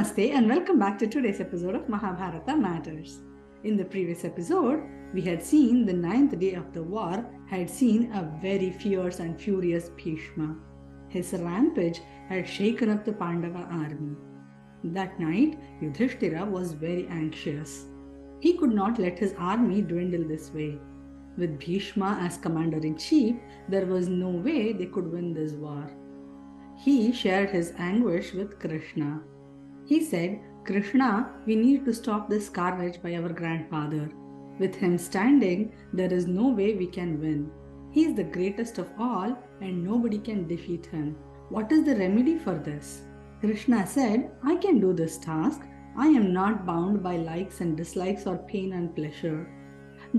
Namaste and welcome back to today's episode of Mahabharata Matters. In the previous episode, we had seen the 9th day of the war had seen a very fierce and furious Bhīṣma. His rampage had shaken up the Pandava army. That night, Yudhishthira was very anxious. He could not let his army dwindle this way. With Bhīṣma as commander-in-chief, there was no way they could win this war. He shared his anguish with Krishna. He said, "Krishna, we need to stop this carnage by our grandfather. With him standing, there is no way we can win. He is the greatest of all and nobody can defeat him. What is the remedy for this?" Krishna said, "I can do this task. I am not bound by likes and dislikes or pain and pleasure.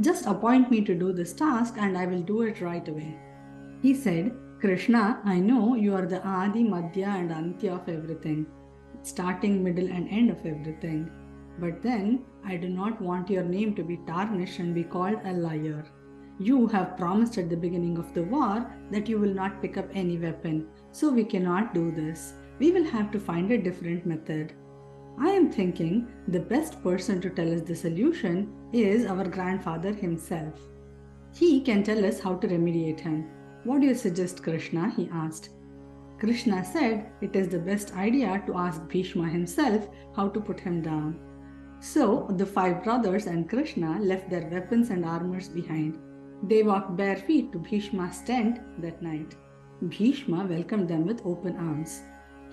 Just appoint me to do this task and I will do it right away." He said, "Krishna, I know you are the Adi, Madhya and Antya of everything. Starting, middle and end of everything. But then, I do not want your name to be tarnished and be called a liar. You have promised at the beginning of the war that you will not pick up any weapon, so we cannot do this. We will have to find a different method. I am thinking the best person to tell us the solution is our grandfather himself. He can tell us how to remediate him. What do you suggest, Krishna?" he asked. Krishna said it is the best idea to ask Bhīṣma himself how to put him down. So the 5 brothers and Krishna left their weapons and armors behind. They walked bare feet to Bhīṣma's tent that night. Bhīṣma welcomed them with open arms.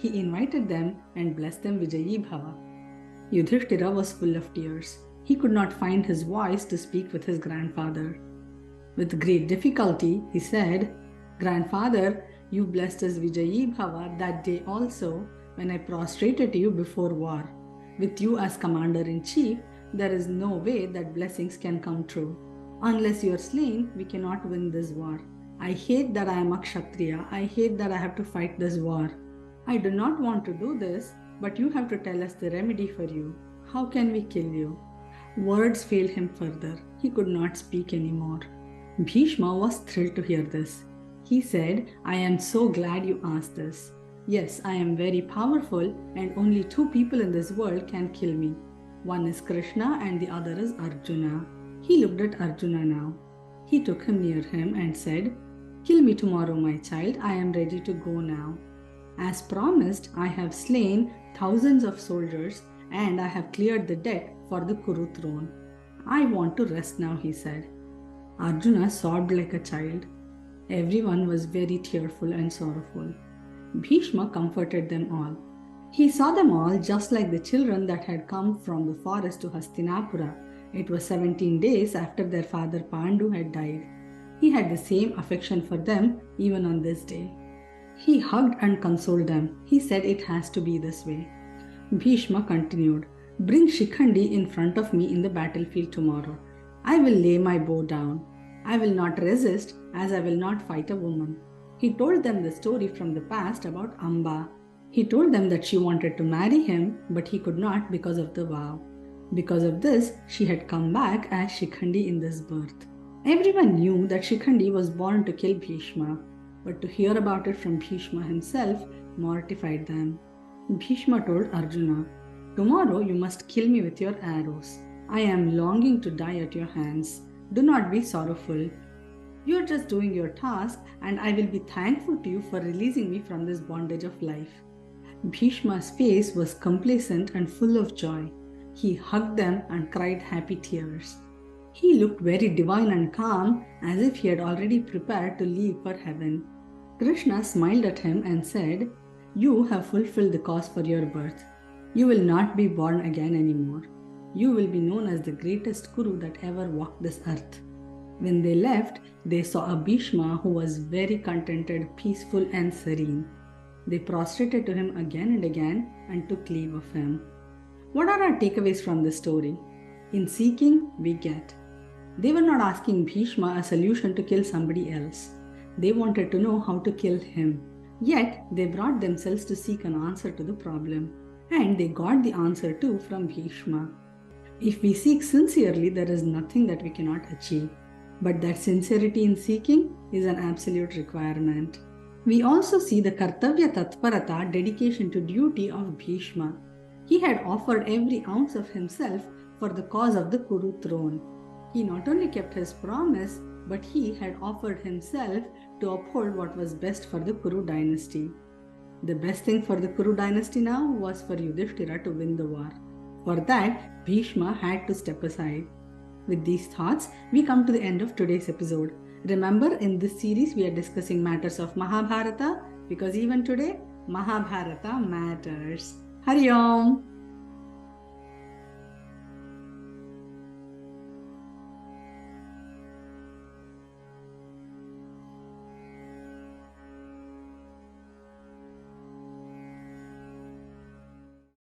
He invited them and blessed them Vijayi Bhava. Yudhishthira was full of tears. He could not find his voice to speak with his grandfather. With great difficulty, he said, "Grandfather, you blessed us Vijayi Bhava that day also when I prostrated to you before war. With you as commander-in-chief, there is no way that blessings can come true. Unless you are slain, we cannot win this war. I hate that I am a Kshatriya. I hate that I have to fight this war. I do not want to do this, but you have to tell us the remedy for you. How can we kill you?" Words failed him further. He could not speak anymore. Bhīṣma was thrilled to hear this. He said, "I am so glad you asked this. Yes, I am very powerful and only 2 people in this world can kill me. One is Krishna and the other is Arjuna." He looked at Arjuna now. He took him near him and said, "Kill me tomorrow, my child. I am ready to go now. As promised, I have slain thousands of soldiers and I have cleared the deck for the Kuru throne. I want to rest now," he said. Arjuna sobbed like a child. Everyone was very tearful and sorrowful. Bhīṣma comforted them all. He saw them all just like the children that had come from the forest to Hastinapura. It was 17 days after their father Pandu had died. He had the same affection for them even on this day. He hugged and consoled them. He said it has to be this way. Bhīṣma continued, "Bring Shikhandi in front of me in the battlefield tomorrow. I will lay my bow down. I will not resist as I will not fight a woman." He told them the story from the past about Amba. He told them that she wanted to marry him, but he could not because of the vow. Because of this, she had come back as Shikhandi in this birth. Everyone knew that Shikhandi was born to kill Bhīṣma, but to hear about it from Bhīṣma himself mortified them. Bhīṣma told Arjuna, "Tomorrow you must kill me with your arrows. I am longing to die at your hands. Do not be sorrowful. You are just doing your task and I will be thankful to you for releasing me from this bondage of life." Bhīṣma's face was complacent and full of joy. He hugged them and cried happy tears. He looked very divine and calm, as if he had already prepared to leave for heaven. Krishna smiled at him and said, "You have fulfilled the cause for your birth. You will not be born again anymore. You will be known as the greatest Kuru that ever walked this earth." When they left, they saw a Bhīṣma who was very contented, peaceful and serene. They prostrated to him again and again and took leave of him. What are our takeaways from this story? In seeking, we get. They were not asking Bhīṣma a solution to kill somebody else. They wanted to know how to kill him. Yet, they brought themselves to seek an answer to the problem. And they got the answer too from Bhīṣma. If we seek sincerely, there is nothing that we cannot achieve. But that sincerity in seeking is an absolute requirement. We also see the Kartavya Tatparata, dedication to duty of Bhīṣma. He had offered every ounce of himself for the cause of the Kuru throne. He not only kept his promise, but he had offered himself to uphold what was best for the Kuru dynasty. The best thing for the Kuru dynasty now was for Yudhishthira to win the war. For that, Bhīṣma had to step aside. With these thoughts, we come to the end of today's episode. Remember, in this series, we are discussing matters of Mahabharata because even today, Mahabharata matters. Hari Om!